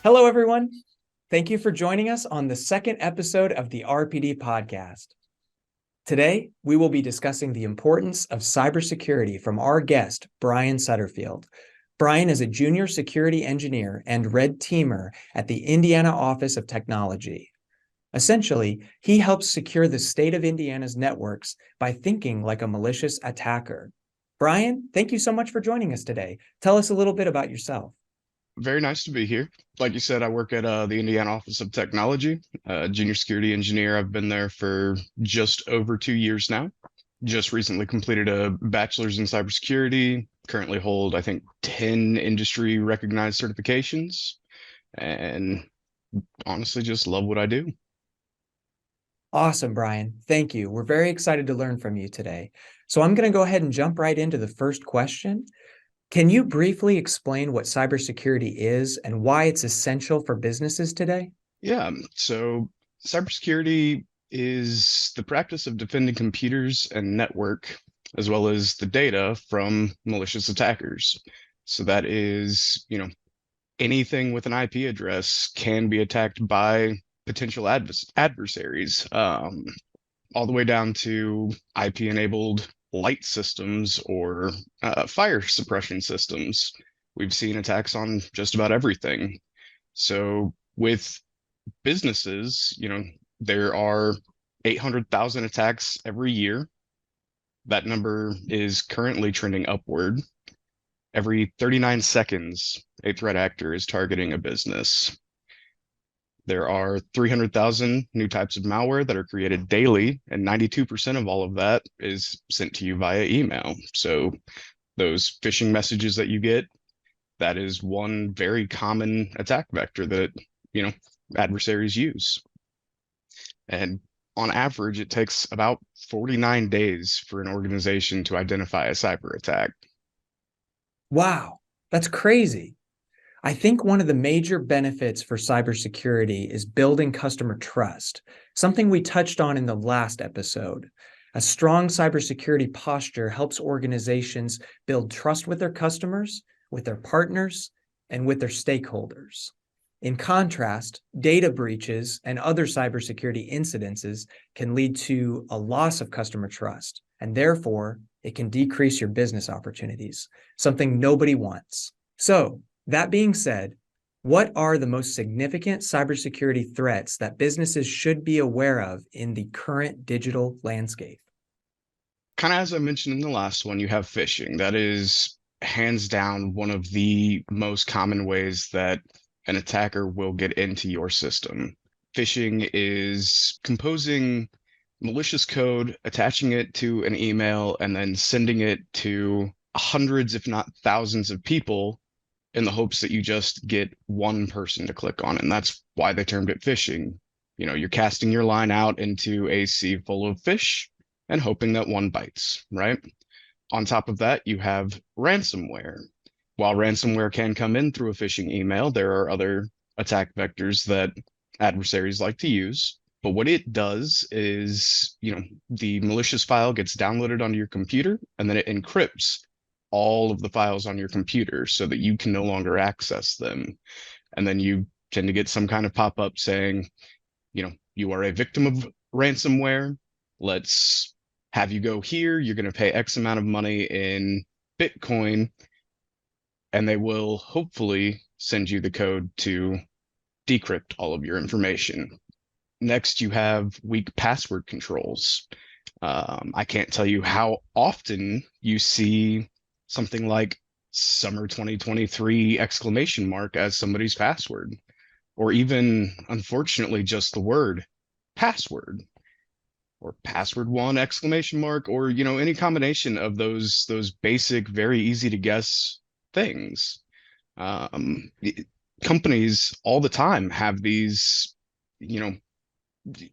Hello, everyone. Thank you for joining us on the second episode of the RPD podcast. Today, we will be discussing the importance of cybersecurity from our guest, Brian Sutterfield. Brian is a junior security engineer and red teamer at the Indiana Office of Technology. Essentially, he helps secure the state of Indiana's networks by thinking like a malicious attacker. Brian, thank you so much for joining us today. Tell us a little bit about yourself. Very nice to be here. Like you said, I work at the Indiana Office of Technology, junior security engineer. I've been there for just over 2 years now. Just recently completed a bachelor's in cybersecurity. Currently hold, I think, 10 industry recognized certifications, and honestly just love what I do. Awesome, Brian. Thank you. We're very excited to learn from you today. So I'm going to go ahead and jump right into the first question. Can you briefly explain what cybersecurity is and why it's essential for businesses today? Yeah, so cybersecurity is the practice of defending computers and network, as well as the data from malicious attackers. So that is, anything with an IP address can be attacked by potential adversaries, all the way down to IP-enabled light systems or fire suppression systems. We've seen attacks on just about everything. So with businesses, there are 800,000 attacks every year. That number is currently trending upward. Every 39 seconds, a threat actor is targeting a business. There are 300,000 new types of malware that are created daily, and 92% of all of that is sent to you via email. So those phishing messages that you get, that is one very common attack vector that, adversaries use. And on average, it takes about 49 days for an organization to identify a cyber attack. Wow, that's crazy. I think one of the major benefits for cybersecurity is building customer trust, something we touched on in the last episode. A strong cybersecurity posture helps organizations build trust with their customers, with their partners, and with their stakeholders. In contrast, data breaches and other cybersecurity incidences can lead to a loss of customer trust, and therefore it can decrease your business opportunities, something nobody wants. So, that being said, what are the most significant cybersecurity threats that businesses should be aware of in the current digital landscape? Kind of as I mentioned in the last one, you have phishing. That is hands down one of the most common ways that an attacker will get into your system. Phishing is composing malicious code, attaching it to an email, and then sending it to hundreds, if not thousands of people in the hopes that you just get one person to click on it. And that's why they termed it phishing. You're casting your line out into a sea full of fish and hoping that one bites, right? On top of that, you have ransomware. While ransomware can come in through a phishing email, there are other attack vectors that adversaries like to use. But what it does is, the malicious file gets downloaded onto your computer, and then it encrypts all of the files on your computer so that you can no longer access them. And then you tend to get some kind of pop-up saying, you are a victim of ransomware. Let's have you go here. You're going to pay X amount of money in Bitcoin, and they will hopefully send you the code to decrypt all of your information. Next, you have weak password controls. I can't tell you how often you see something like summer 2023 exclamation mark as somebody's password, or even, unfortunately, just the word password or password one exclamation mark, or, any combination of those basic, very easy to guess things. Um, Companies all the time have these,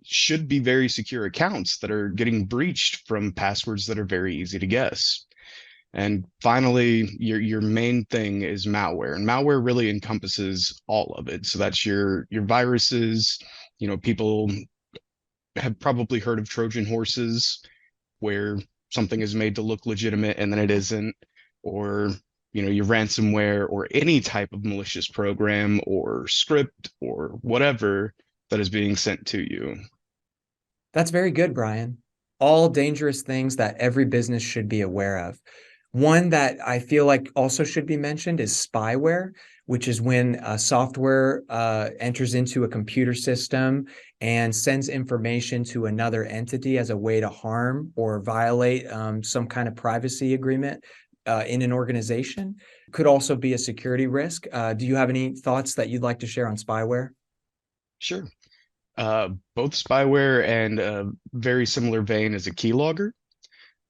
should be very secure accounts that are getting breached from passwords that are very easy to guess. And finally, your main thing is malware, and malware really encompasses all of it. So that's your viruses. People have probably heard of Trojan horses, where something is made to look legitimate and then it isn't, or your ransomware or any type of malicious program or script or whatever that is being sent to you. That's very good, Brian. All dangerous things that every business should be aware of. One that I feel like also should be mentioned is spyware, which is when software enters into a computer system and sends information to another entity as a way to harm or violate some kind of privacy agreement in an organization. Could also be a security risk. Do you have any thoughts that you'd like to share on spyware? Sure. Both spyware and a very similar vein as a keylogger.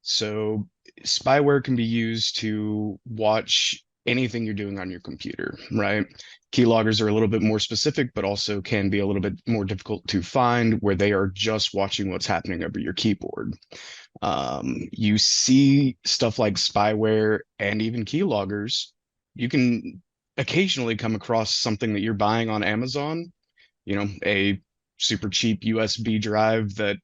So spyware can be used to watch anything you're doing on your computer, right? Keyloggers are a little bit more specific, but also can be a little bit more difficult to find where they are just watching what's happening over your keyboard. You see stuff like spyware and even keyloggers. You can occasionally come across something that you're buying on Amazon, a super cheap USB drive that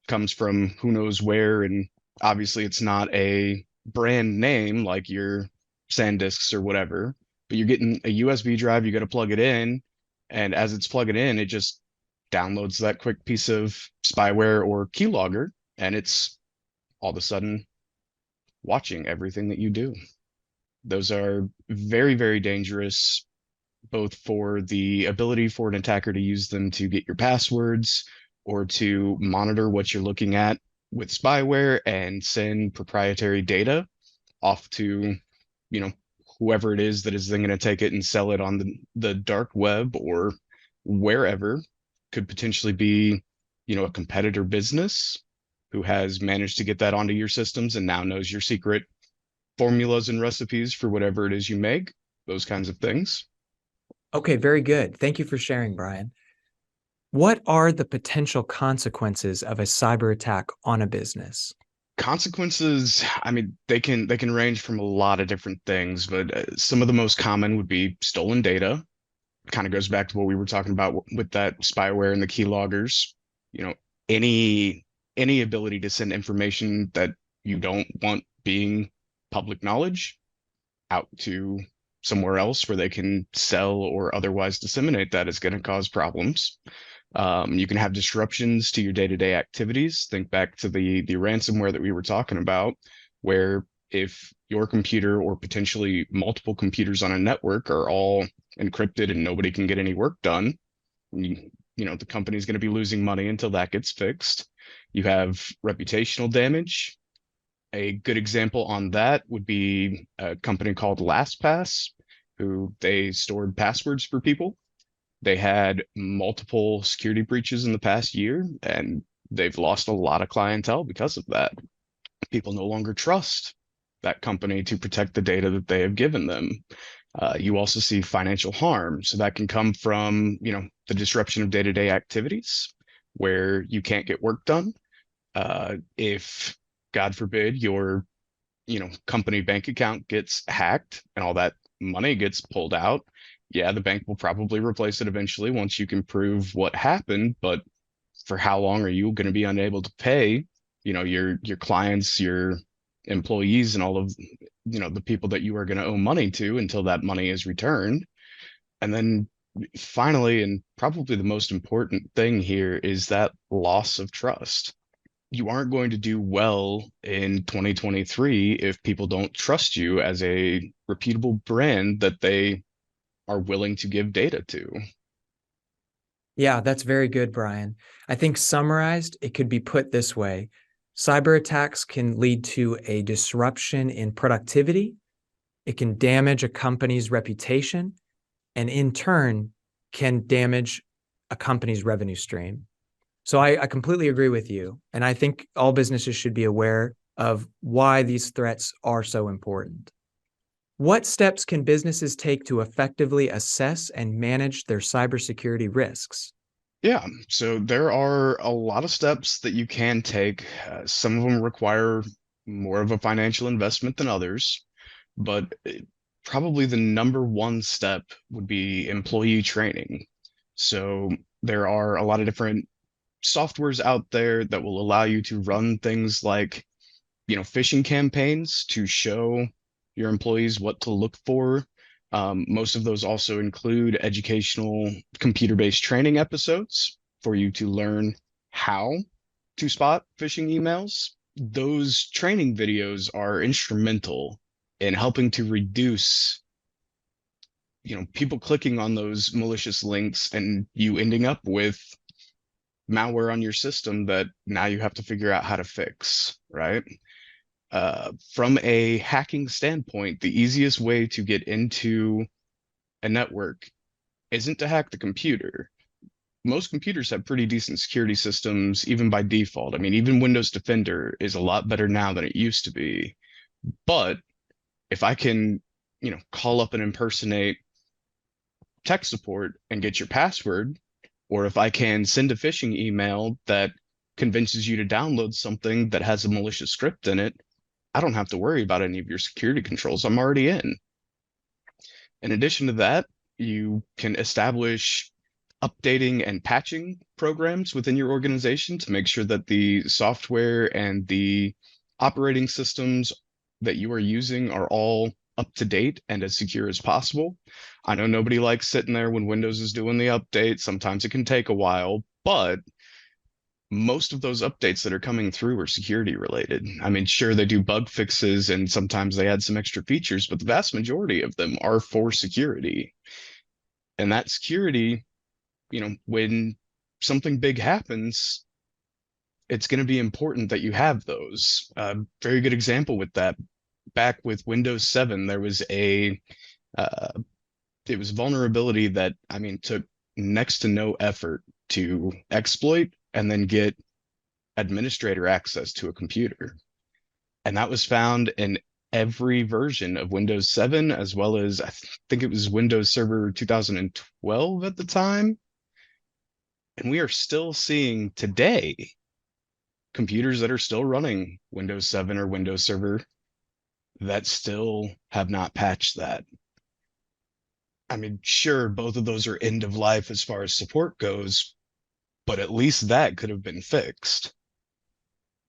comes from who knows where, and obviously it's not a brand name like your SanDisks or whatever, but you're getting a USB drive, you got to plug it in, and as it's plugging in, it just downloads that quick piece of spyware or keylogger, and it's all of a sudden watching everything that you do. Those are very, very dangerous, both for the ability for an attacker to use them to get your passwords or to monitor what you're looking at with spyware and send proprietary data off to, you know, whoever it is that is then going to take it and sell it on the dark web or wherever. Could potentially be, a competitor business who has managed to get that onto your systems and now knows your secret formulas and recipes for whatever it is you make, those kinds of things. Okay, very good. Thank you for sharing, Brian. What are the potential consequences of a cyber attack on a business? Consequences, I mean, they can range from a lot of different things, but some of the most common would be stolen data. Kind of goes back to what we were talking about with that spyware and the keyloggers. You know, any any ability to send information that you don't want being public knowledge out to somewhere else where they can sell or otherwise disseminate that is going to cause problems. You can have disruptions to your day-to-day activities. Think back to the ransomware that we were talking about, where if your computer or potentially multiple computers on a network are all encrypted and nobody can get any work done, the company's going to be losing money until that gets fixed. You have reputational damage. A good example on that would be a company called LastPass, who they stored passwords for people. They had multiple security breaches in the past year, and they've lost a lot of clientele because of that. People no longer trust that company to protect the data that they have given them. You also see financial harm. So that can come from, the disruption of day-to-day activities where you can't get work done. If, God forbid, your, company bank account gets hacked and all that money gets pulled out, yeah, the bank will probably replace it eventually once you can prove what happened, but for how long are you going to be unable to pay, your clients, your employees, and all of, the people that you are going to owe money to until that money is returned? And then finally, and probably the most important thing here, is that loss of trust. You aren't going to do well in 2023 if people don't trust you as a reputable brand that they are willing to give data to. Yeah, that's very good, Brian. I think summarized, it could be put this way. Cyber attacks can lead to a disruption in productivity. It can damage a company's reputation, and in turn, can damage a company's revenue stream. So I completely agree with you. And I think all businesses should be aware of why these threats are so important. What steps can businesses take to effectively assess and manage their cybersecurity risks? Yeah, so there are a lot of steps that you can take. Some of them require more of a financial investment than others, but probably the number one step would be employee training. So there are a lot of different softwares out there that will allow you to run things like, phishing campaigns to show, your employees what to look for. Most of those also include educational computer-based training episodes for you to learn how to spot phishing emails. Those training videos are instrumental in helping to reduce, people clicking on those malicious links and you ending up with malware on your system that now you have to figure out how to fix, right? From a hacking standpoint, the easiest way to get into a network isn't to hack the computer. Most computers have pretty decent security systems, even by default. I mean, even Windows Defender is a lot better now than it used to be. But if I can, call up and impersonate tech support and get your password, or if I can send a phishing email that convinces you to download something that has a malicious script in it, I don't have to worry about any of your security controls. I'm already in. In addition to that, you can establish updating and patching programs within your organization to make sure that the software and the operating systems that you are using are all up to date and as secure as possible. I know nobody likes sitting there when Windows is doing the update. Sometimes it can take a while, but most of those updates that are coming through are security related. I mean, sure, they do bug fixes and sometimes they add some extra features, but the vast majority of them are for security. And that security, when something big happens, it's going to be important that you have those. Very good example with that. Back with Windows 7, there was uh, it was vulnerability that, I mean, took next to no effort to exploit and then get administrator access to a computer. And that was found in every version of Windows 7, as well as I think it was Windows Server 2012 at the time. And we are still seeing today computers that are still running Windows 7 or Windows Server that still have not patched that. I mean, sure, both of those are end of life as far as support goes, but at least that could have been fixed.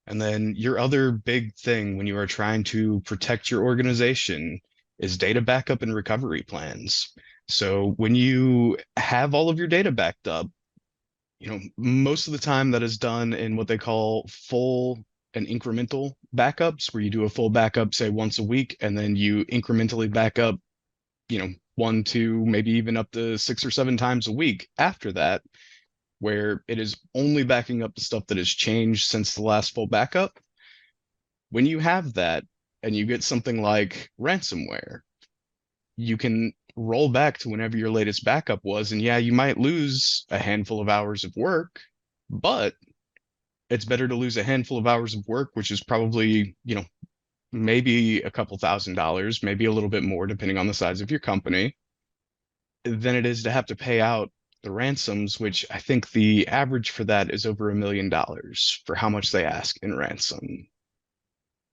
And then your other big thing when you are trying to protect your organization is data backup and recovery plans. So when you have all of your data backed up, most of the time that is done in what they call full and incremental backups, where you do a full backup, say once a week, and then you incrementally back up, one, two, maybe even up to 6 or 7 times a week after that, where it is only backing up the stuff that has changed since the last full backup. When you have that and you get something like ransomware, you can roll back to whenever your latest backup was. And yeah, you might lose a handful of hours of work, but it's better to lose a handful of hours of work, which is probably, maybe a couple $1,000s, maybe a little bit more, depending on the size of your company, than it is to have to pay out the ransoms, which I think the average for that is over $1 million for how much they ask in ransom.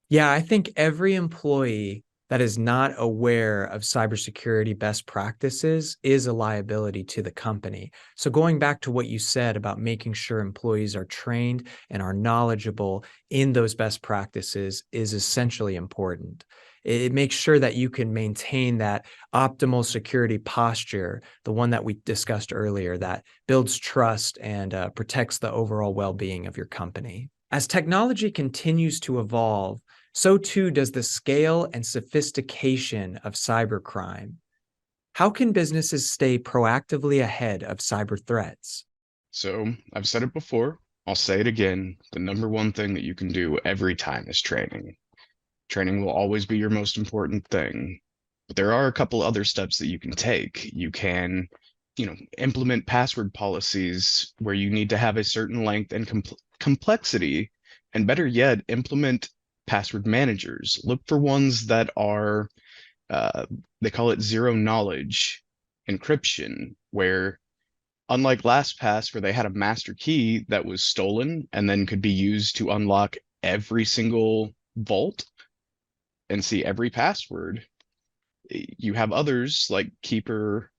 Yeah, I think every employee that is not aware of cybersecurity best practices is a liability to the company. So going back to what you said about making sure employees are trained and are knowledgeable in those best practices is essentially important. It makes sure that you can maintain that optimal security posture, the one that we discussed earlier, that builds trust and protects the overall well-being of your company. As technology continues to evolve, so too does the scale and sophistication of cybercrime. How can businesses stay proactively ahead of cyber threats? So I've said it before, I'll say it again. The number one thing that you can do every time is training. Training will always be your most important thing. But there are a couple other steps that you can take. You can, implement password policies where you need to have a certain length and complexity, and better yet, implement password managers. Look for ones that are, uh, they call it zero knowledge encryption, where unlike LastPass, where they had a master key that was stolen and then could be used to unlock every single vault and see every password, you have others like Keeper.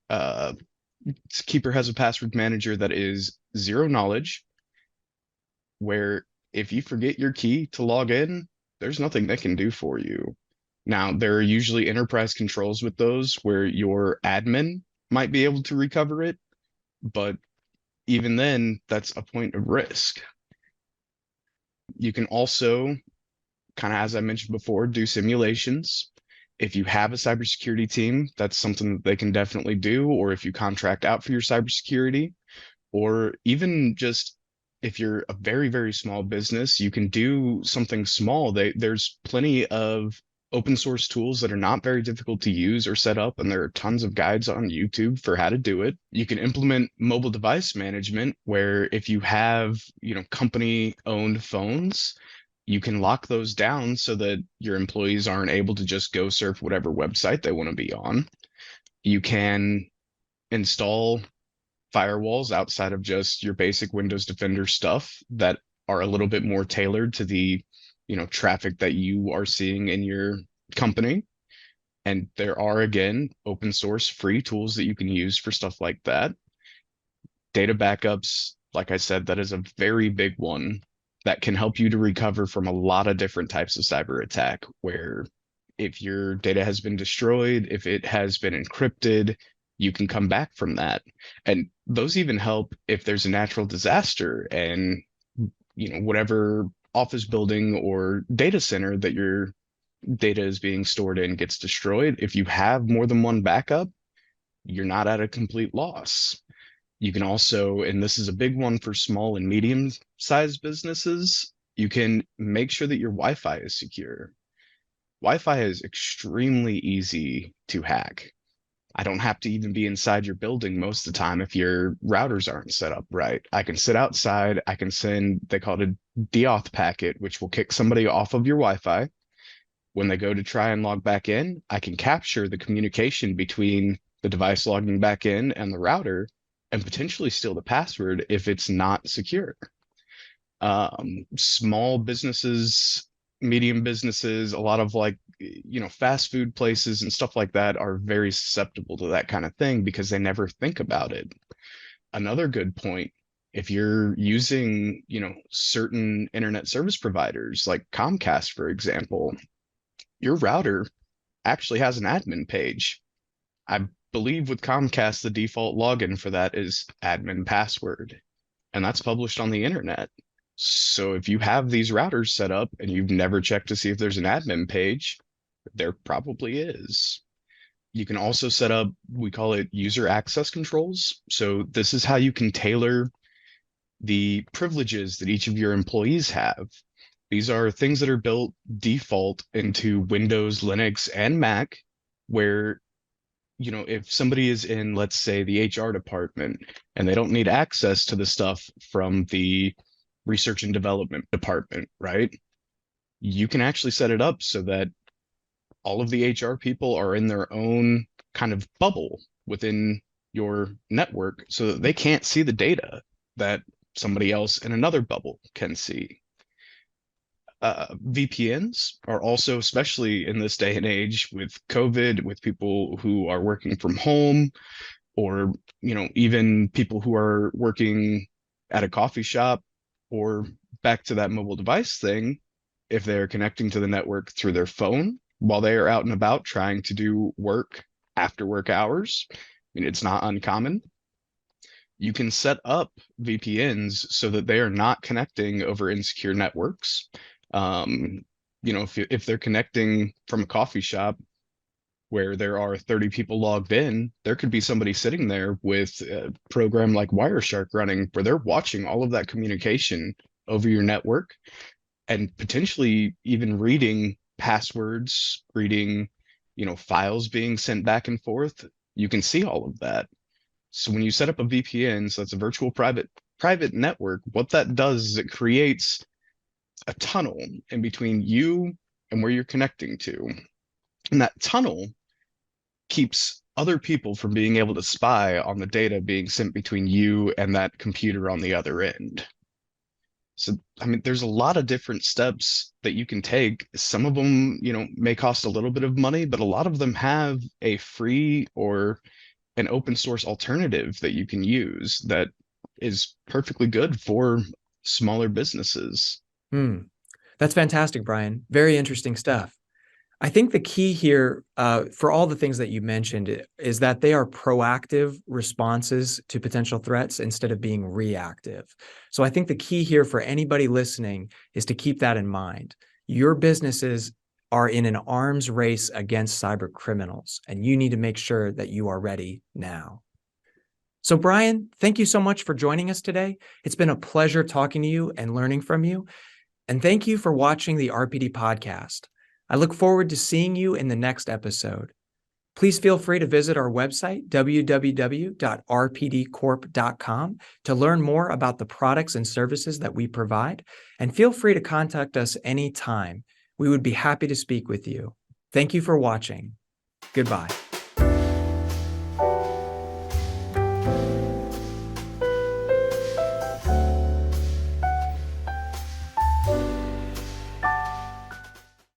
Keeper has a password manager that is zero knowledge, where if you forget your key to log in, there's nothing they can do for you. Now, there are usually enterprise controls with those where your admin might be able to recover it, but even then, that's a point of risk. You can also, kind of as I mentioned before, do simulations. If you have a cybersecurity team, that's something that they can definitely do, or if you contract out for your cybersecurity, or even just if you're a very, very small business, you can do something small. There's plenty of open source tools that are not very difficult to use or set up, and there are tons of guides on YouTube for how to do it. You can implement mobile device management where if you have, company owned phones, you can lock those down so that your employees aren't able to just go surf whatever website they want to be on. You can install firewalls outside of just your basic Windows Defender stuff that are a little bit more tailored to the, traffic that you are seeing in your company. And there are, again, open source free tools that you can use for stuff like that. Data backups, like I said, that is a very big one that can help you to recover from a lot of different types of cyber attack, where if your data has been destroyed, if it has been encrypted, you can come back from that. And those even help if there's a natural disaster and, whatever office building or data center that your data is being stored in gets destroyed. If you have more than one backup, you're not at a complete loss. You can also, and this is a big one for small and medium sized businesses, you can make sure that your Wi-Fi is secure. Wi-Fi is extremely easy to hack. I don't have to even be inside your building most of the time if your routers aren't set up right. I can sit outside, I can send, they call it a deauth packet, which will kick somebody off of your Wi-Fi. When they go to try and log back in, I can capture the communication between the device logging back in and the router and potentially steal the password if it's not secure. Small businesses, medium businesses, a lot of fast food places and stuff like that are very susceptible to that kind of thing because they never think about it. Another good point, if you're using, certain internet service providers like Comcast, for example, your router actually has an admin page. I believe with Comcast, the default login for that is admin password, and that's published on the internet. So if you have these routers set up and you've never checked to see if there's an admin page, there probably is. You can also set up, we call it user access controls. So this is how you can tailor the privileges that each of your employees have. These are things that are built default into Windows, Linux, and Mac, where, if somebody is in, let's say, the HR department and they don't need access to the stuff from the research and development department, right? You can actually set it up so that all of the HR people are in their own kind of bubble within your network so that they can't see the data that somebody else in another bubble can see. VPNs are also, especially in this day and age with COVID, with people who are working from home, or even people who are working at a coffee shop, or back to that mobile device thing, if they're connecting to the network through their phone while they are out and about trying to do work after work hours. I mean, it's not uncommon. You can set up VPNs so that they are not connecting over insecure networks. If they're connecting from a coffee shop where there are 30 people logged in, there could be somebody sitting there with a program like Wireshark running where they're watching all of that communication over your network and potentially even reading passwords, reading, files being sent back and forth. You can see all of that. So when you set up a VPN, so that's a virtual private network, what that does is it creates a tunnel in between you and where you're connecting to. And that tunnel keeps other people from being able to spy on the data being sent between you and that computer on the other end. So, I mean, there's a lot of different steps that you can take. Some of them, may cost a little bit of money, but a lot of them have a free or an open source alternative that you can use that is perfectly good for smaller businesses. That's fantastic, Brian. Very interesting stuff. I think the key here, for all the things that you mentioned, is that they are proactive responses to potential threats instead of being reactive. So I think the key here for anybody listening is to keep that in mind. Your businesses are in an arms race against cyber criminals, and you need to make sure that you are ready now. So, Brian, thank you so much for joining us today. It's been a pleasure talking to you and learning from you. And thank you for watching the RPD podcast. I look forward to seeing you in the next episode. Please feel free to visit our website, www.rpdcorp.com, to learn more about the products and services that we provide. And feel free to contact us anytime. We would be happy to speak with you. Thank you for watching. Goodbye.